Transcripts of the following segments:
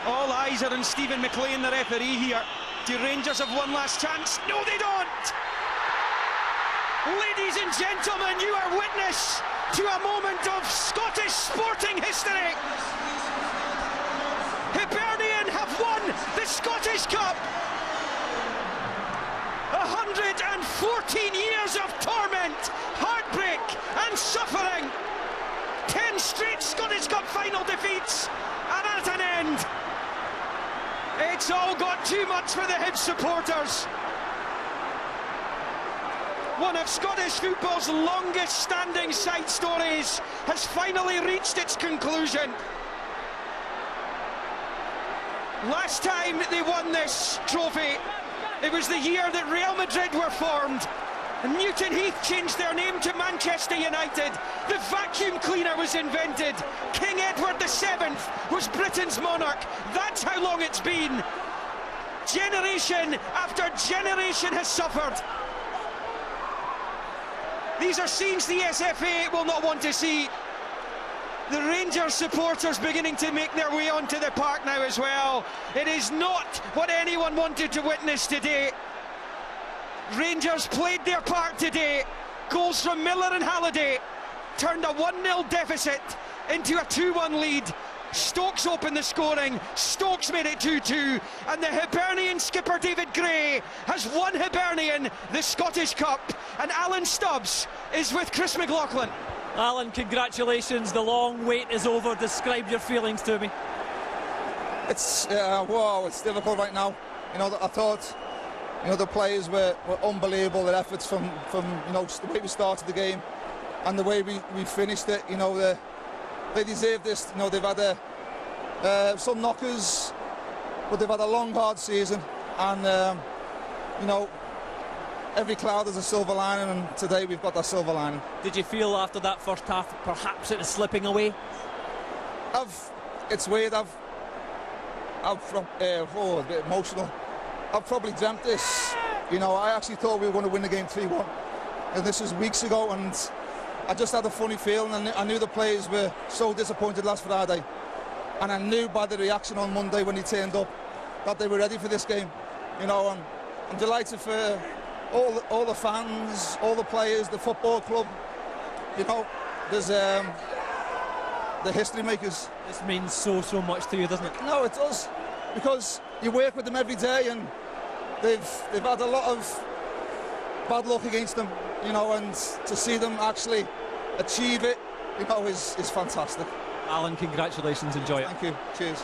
All eyes are on Stephen McLean, the referee here. Do Rangers have one last chance? No, they don't! Ladies and gentlemen, you are witness to a moment of Scottish sporting history. Hibernian have won the Scottish Cup. 114 years of torment, heartbreak and suffering. 10 straight Scottish Cup final defeats are at an end. It's all got too much for the Hibs supporters. One of Scottish football's longest standing side stories has finally reached its conclusion. Last time they won this trophy, it was the year that Real Madrid were formed. And Newton Heath changed their name to Manchester United. The vacuum cleaner was invented. King Edward VII was Britain's monarch. That's how long it's been. Generation after generation has suffered. These are scenes the SFA will not want to see. The Rangers supporters beginning to make their way onto the park now as well. It is not what anyone wanted to witness today. Rangers played their part today. Goals from Miller and Halliday turned a 1-0 deficit into a 2-1 lead. Stokes opened the scoring, Stokes made it 2-2, and the Hibernian skipper David Gray has won Hibernian the Scottish Cup, and Alan Stubbs is with Chris McLaughlin. Alan, congratulations, the long wait is over. Describe your feelings to me. It's it's difficult right now. You know, I thought, you know, the players were unbelievable. Their efforts from you know, the way we started the game and the way we finished it. You know, they deserve this. You know, they've had some knockers, but they've had a long, hard season, and you know, every cloud has a silver lining, and today we've got that silver lining. Did you feel after that first half perhaps it was slipping away? It's weird. A bit emotional. I've probably dreamt this. You know, I actually thought we were going to win the game 3-1, and this was weeks ago, and I just had a funny feeling, and I knew the players were so disappointed last Friday, and I knew by the reaction on Monday when he turned up that they were ready for this game. You know, and I'm delighted for all the fans, all the players, the football club. You know, there's the history makers. This means so much to you, doesn't it? No, it does, because you work with them every day, and they've had a lot of bad luck against them, you know, and to see them actually achieve it, you know, is fantastic. Alan, congratulations, enjoy it. Thank you, cheers.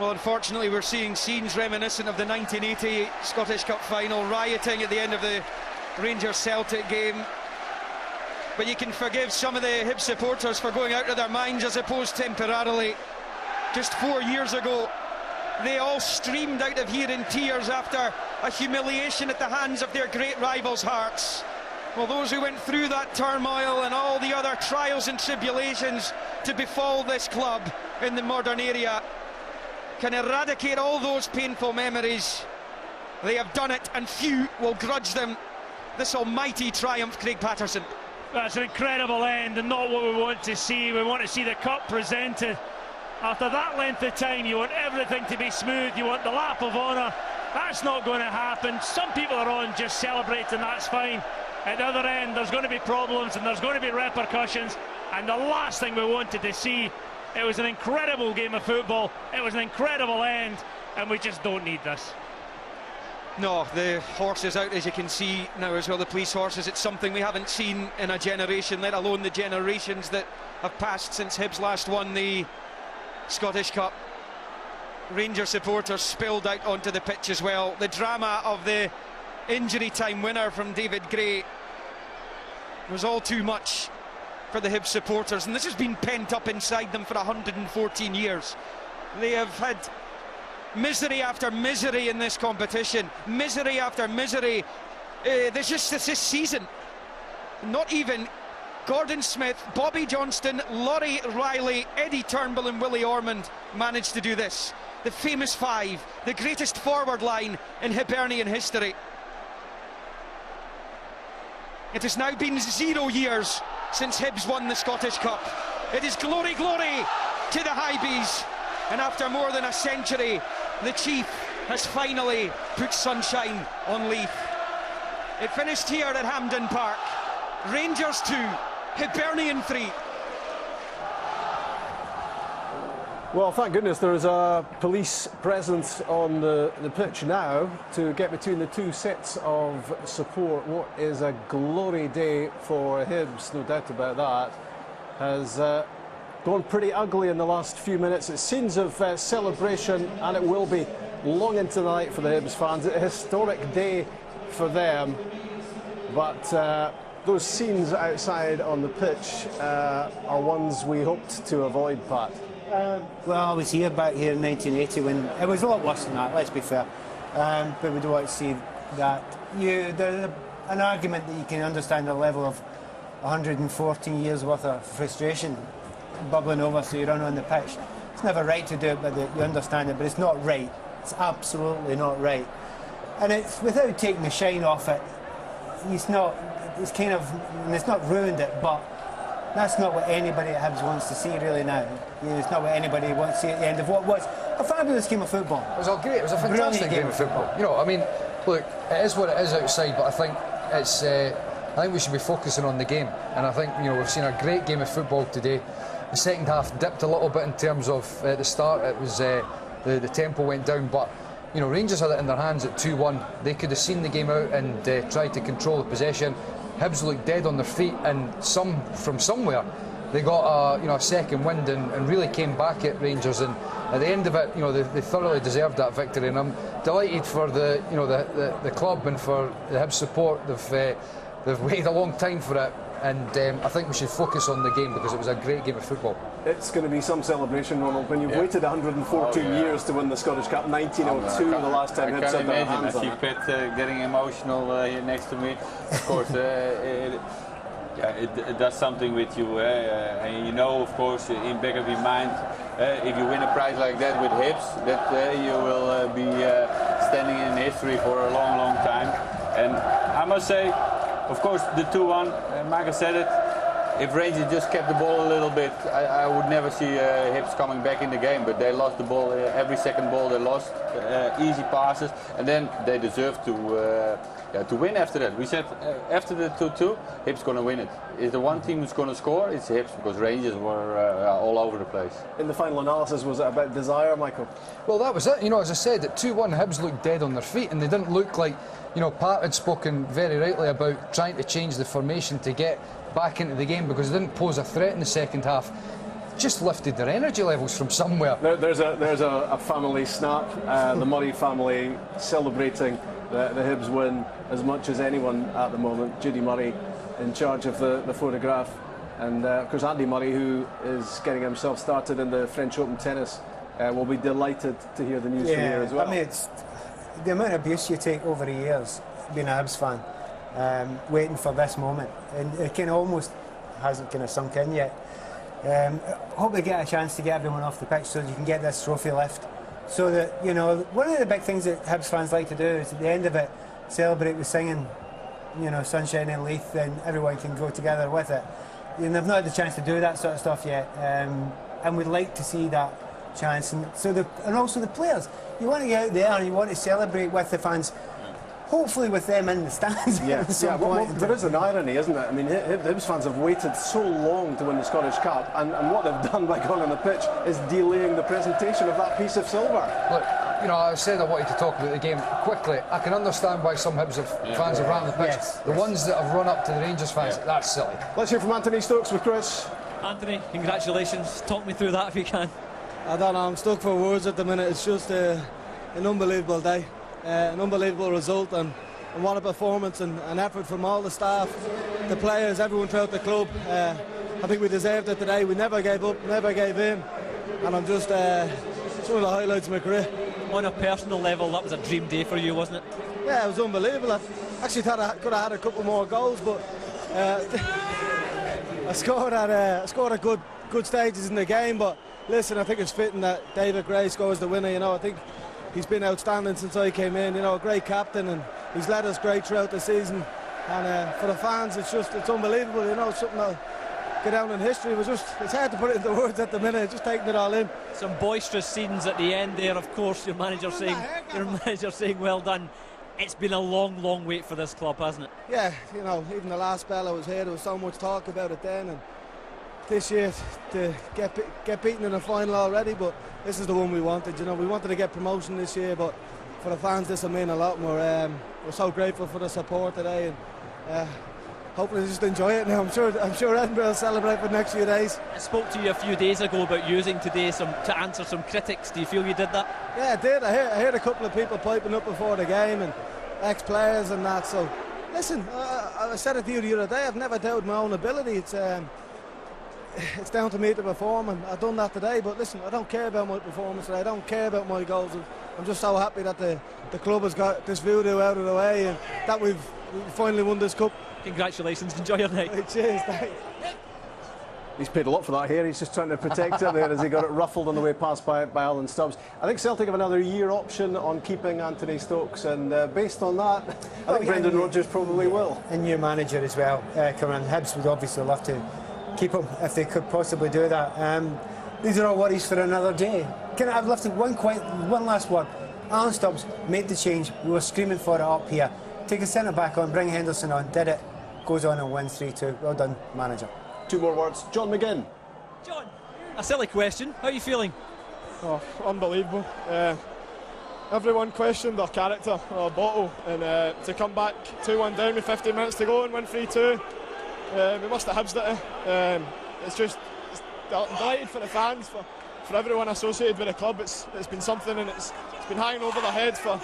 Well, unfortunately, we're seeing scenes reminiscent of the 1980 Scottish Cup final, rioting at the end of the Rangers-Celtic game. But you can forgive some of the Hibs supporters for going out of their minds, I suppose, temporarily. Just 4 years ago, they all streamed out of here in tears after a humiliation at the hands of their great rivals' Hearts. Well, those who went through that turmoil and all the other trials and tribulations to befall this club in the modern era can eradicate all those painful memories. They have done it, and few will grudge them this almighty triumph. Craig Patterson. That's an incredible end, and not what we want to see. We want to see the cup presented. After that length of time, you want everything to be smooth, you want the lap of honour. That's not going to happen. Some people are on just celebrating, that's fine. At the other end, there's going to be problems and there's going to be repercussions, and the last thing we wanted to see. It was an incredible game of football, it was an incredible end, and we just don't need this. No, the horse is out, as you can see now as well, the police horses. It's something we haven't seen in a generation, let alone the generations that have passed since Hibs last won the Scottish Cup. Rangers supporters spilled out onto the pitch as well. The drama of the injury time winner from David Gray was all too much for the Hibs supporters, and this has been pent up inside them for 114 years. They have had misery after misery in this competition, misery after misery. This season, not even Gordon Smith, Bobby Johnston, Laurie Riley, Eddie Turnbull and Willie Ormond managed to do this. The famous five, the greatest forward line in Hibernian history. It has now been 0 years since Hibs won the Scottish Cup. It is glory, glory to the Highbees. And after more than a century, the Chief has finally put sunshine on Leith. It finished here at Hampden Park. Rangers 2, Hibernian 3. Well, thank goodness there is a police presence on the pitch now to get between the two sets of support. What is a glory day for Hibs, no doubt about that. Has gone pretty ugly in the last few minutes. It's scenes of celebration, and it will be long into the night for the Hibs fans. It's a historic day for them, but those scenes outside on the pitch are ones we hoped to avoid, Pat. Well, I was back here in 1980 when it was a lot worse than that, let's be fair. But we don't want to see that. There's an argument that you can understand the level of 114 years worth of frustration bubbling over, so you run on the pitch. It's never right to do it, but you understand it, but it's not right. It's absolutely not right. And it's without taking the shine off it. It's not ruined it, but that's not what anybody at Hibs wants to see really now. It's not what anybody wants to see at the end of what was a fabulous game of football. It was all great. It was a fantastic game of football. You know, I mean, look, it is what it is outside, but I think it's. I think we should be focusing on the game, and I think we've seen a great game of football today. The second half dipped a little bit in terms of the start. It was the tempo went down, but Rangers had it in their hands at 2-1. They could have seen the game out and tried to control the possession. Hibs looked dead on their feet, and from somewhere they got a second wind and really came back at Rangers. And at the end of it, they thoroughly deserved that victory. And I'm delighted for the club and for the Hibs support. They've waited a long time for it, and I think we should focus on the game because it was a great game of football. It's going to be some celebration, Ronald, when you've waited 114 years to win the Scottish Cup. 1902 the last time Hibs had their hands on it. I see Pat getting emotional here next to me. Of course, it does something with you. And of course, in back of your mind, if you win a prize like that with Hibs, that you will be standing in history for a long, long time. And I must say, of course, the 2-1, Michael said it, if Rangers just kept the ball a little bit, I would never see Hibs coming back in the game, but they lost the ball, every second ball they lost, easy passes, and then they deserved to win after that. We said after the 2-2, Hibs going to win it. Is the one team who's going to score, it's Hibs, because Rangers were all over the place. In the final analysis, was it about desire, Michael? Well, that was it. As I said, at 2-1, Hibs looked dead on their feet, and they didn't look like, Pat had spoken very rightly about trying to change the formation to get back into the game because they didn't pose a threat in the second half. Just lifted their energy levels from somewhere. There's a family snap, the Murray family celebrating the Hibs win as much as anyone at the moment. Judy Murray in charge of the photograph, and of course Andy Murray, who is getting himself started in the French Open tennis, will be delighted to hear the news from here as well. I mean, it's the amount of abuse you take over the years being a Hibs fan, waiting for this moment, and it kind of almost hasn't kind of sunk in yet. Hope they get a chance to get everyone off the pitch so that you can get this trophy lift. So that, one of the big things that Hibs fans like to do is at the end of it, celebrate with singing, Sunshine in Leith, and everyone can go together with it. And they've not had the chance to do that sort of stuff yet, and we'd like to see that chance. And also the players, you want to get out there and you want to celebrate with the fans. Hopefully with them in the stands. Well, there is an irony, isn't it? I mean, Hibs fans have waited so long to win the Scottish Cup, and what they've done by going on the pitch is delaying the presentation of that piece of silver. Look, I said I wanted to talk about the game quickly. I can understand why some Hibs fans have ran the pitch. Yes. The ones that have run up to the Rangers fans, that's silly. Let's hear from Anthony Stokes with Chris. Anthony, congratulations. Talk me through that if you can. I don't know, I'm stuck for words at the minute. It's just an unbelievable day. An unbelievable result, and what a performance and effort from all the staff, the players, everyone throughout the club. I think we deserved it today. We never gave up, never gave in, and I'm just it's one of the highlights of my career. On a personal level, that was a dream day for you, wasn't it? Yeah, it was unbelievable. I actually thought I could have had a couple more goals, but I scored at good stages in the game. But listen, I think it's fitting that David Gray scores the winner. I think he's been outstanding since I came in. A great captain, and he's led us great throughout the season. And for the fans, it's unbelievable. Something that go down in history. It's hard to put it into words at the minute, just taking it all in. Some boisterous scenes at the end there, of course. Your manager saying well done. It's been a long wait for this club, hasn't it? Yeah, you know, even the last spell I was here, there was so much talk about it then, and this year to get beaten in the final already, but this is the one we wanted. You know, we wanted to get promotion this year, but for the fans this will mean a lot more. We're so grateful for the support today, and hopefully just enjoy it now. I'm sure Edinburgh will celebrate for the next few days. I spoke to you a few days ago about using today to answer some critics. Do you feel you did that? Yeah, I did. I heard a couple of people piping up before the game, and ex-players and that. So listen, I said it to you the other day, I've never doubted my own ability. It's down to me to perform, and I've done that today. But listen, I don't care about my performance today. I don't care about my goals. I'm just so happy that the club has got this voodoo out of the way, and that we've finally won this cup. Congratulations, enjoy your night. Cheers, thanks. He's paid a lot for that here. He's just trying to protect it there as he got it ruffled on the way past by Alan Stubbs. I think Celtic have another year option on keeping Anthony Stokes, and based on that, I think Brendan Rodgers probably will. And new manager as well. Coming in, Hibs would obviously love to keep him if they could possibly do that. These are all worries for another day. I've left one last word. Alan Stubbs made the change. We were screaming for it up here. Take a centre back on, bring Henderson on, did it. Goes on and wins 3-2. Well done, manager. 2 more words. John McGinn. John, a silly question. How are you feeling? Oh, unbelievable. Everyone questioned our character, our bottle, and to come back 2-1 down with 15 minutes to go and win 3-2, we must have Hibsed it. I'm delighted for the fans, for everyone associated with the club. It's been something, and it's been hanging over their heads for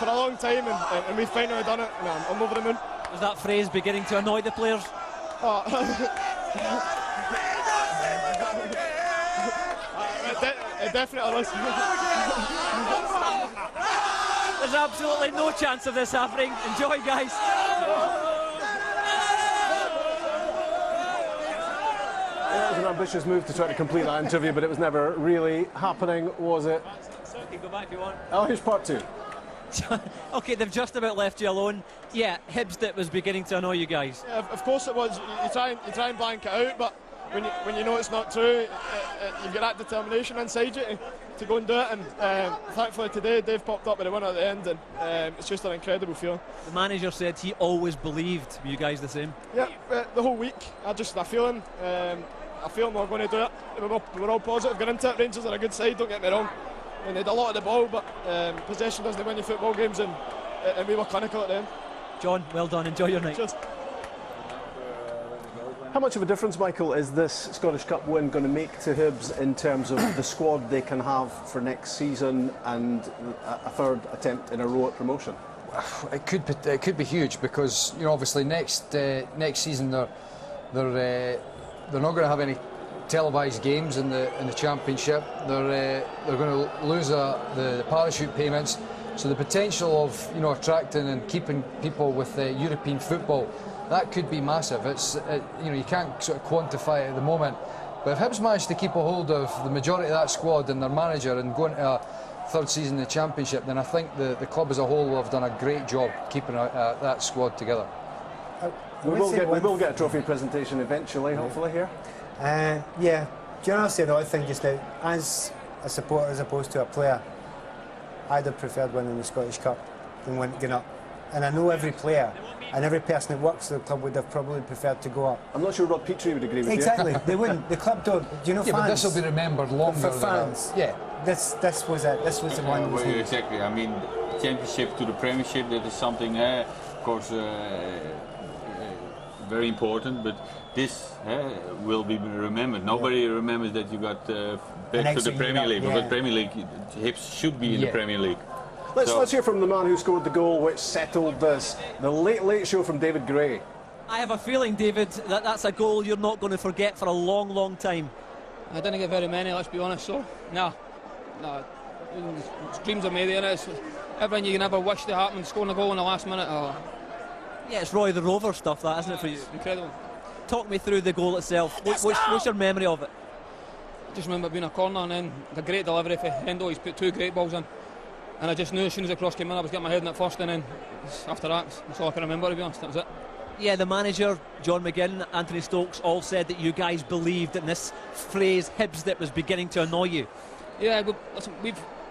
a long time, and we've finally done it, and I'm over the moon. Was that phrase beginning to annoy the players? Oh. It definitely was. There's absolutely no chance of this happening. Enjoy, guys. It was an ambitious move to try to complete that interview, but it was never really happening, was it? You can go back if you want. Oh, here's part 2. OK, they've just about left you alone. Yeah, Hibs that was beginning to annoy you guys. Yeah, of course it was. You try and blank it out, but when you know it's not true, you've got that determination inside you to go and do it. And thankfully today, Dave popped up with a winner at the end, and it's just an incredible feeling. The manager said he always believed. Were you guys the same? Yeah, the whole week. I feel we're going to do it. We're all positive going into it. Rangers are a good side, don't get me wrong. And they had a lot of the ball, but possession doesn't win you football games, and we were clinical at the end. John, well done. Enjoy your night. Cheers. How much of a difference, Michael, is this Scottish Cup win going to make to Hibs in terms of the squad they can have for next season and a third attempt in a row at promotion? It could be huge, because obviously next season they're not going to have any televised games in the Championship. They're going to lose the parachute payments, so the potential of attracting and keeping people with European football, that could be massive. You can't sort of quantify it at the moment, but if Hibs manage to keep a hold of the majority of that squad and their manager and go into a third season in the Championship, then I think the club as a whole will have done a great job keeping that squad together. We will get a trophy presentation eventually, hopefully, here. Yeah, do you know, I say the other thing just now, as a supporter as opposed to a player, I'd have preferred winning the Scottish Cup than going up. And I know every player and every person that works at the club would have probably preferred to go up. I'm not sure Rod Petrie would agree with exactly. you. They wouldn't. The club don't. Do you know, yeah, fans? But this will be remembered longer. For fans, yeah. This was it. This was the one. Well, exactly. I mean, Championship to the Premiership, that is something, of course, very important. But this will be remembered. Nobody remembers that you got back to the Premier League, because Premier League, Hibs should be in the Premier League. Let's hear from the man who scored the goal which settled this. The Late Show from David Gray. I have a feeling, David, that's a goal you're not going to forget for a long, long time. I didn't get very many, let's be honest, so no, dreams are made, it's everything you can ever wish to happen, scoring a goal in the last minute. Yeah, it's Roy the Rover stuff, that, isn't it, for you? Incredible. Talk me through the goal itself. What's your memory of it? Just remember being a corner, and then the great delivery for Hendo. He's put 2 great balls in, and I just knew as soon as the cross came in I was getting my head in it first, and then after that, that's all I can remember, to be honest. That was it. Yeah, the manager, John McGinn, Anthony Stokes, all said that you guys believed in this phrase, Hibs, that was beginning to annoy you. Yeah,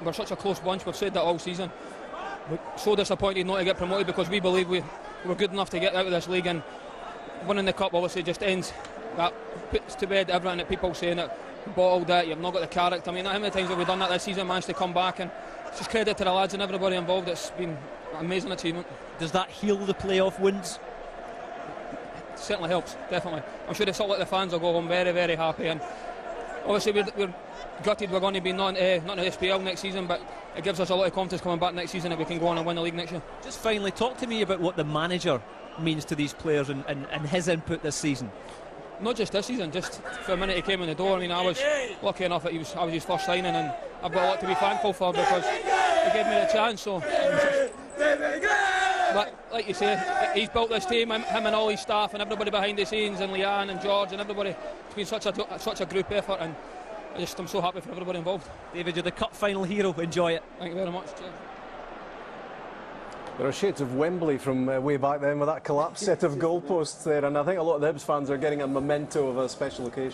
we're such a close bunch. We've said that all season. We're so disappointed not to get promoted because we believe we were good enough to get out of this league, and winning the cup obviously just ends that, puts to bed everything that people saying that you bottled it, you've not got the character. I mean, how many times have we done that this season, managed to come back, and it's just credit to the lads and everybody involved. It's been an amazing achievement. Does that heal the playoff wins? It certainly helps, definitely. I'm sure the fans will go home very, very happy, and obviously we're gutted we're going to be not in the SPL next season, but it gives us a lot of confidence coming back next season that we can go on and win the league next year. Just finally, talk to me about what the manager means to these players and his input this season. Not just this season, just for the minute he came in the door. I mean, I was lucky enough that I was his first signing, and I've got a lot to be thankful for because he gave me the chance. So, but like you say, he's built this team, him and all his staff and everybody behind the scenes, and Leanne and George and everybody. It's been such a group effort, and I'm so happy for everybody involved. David, you're the cup final hero. Enjoy it. Thank you very much. Cheers. There are shades of Wembley from way back then with that collapsed set of goalposts there, and I think a lot of the Hibs fans are getting a memento of a special occasion.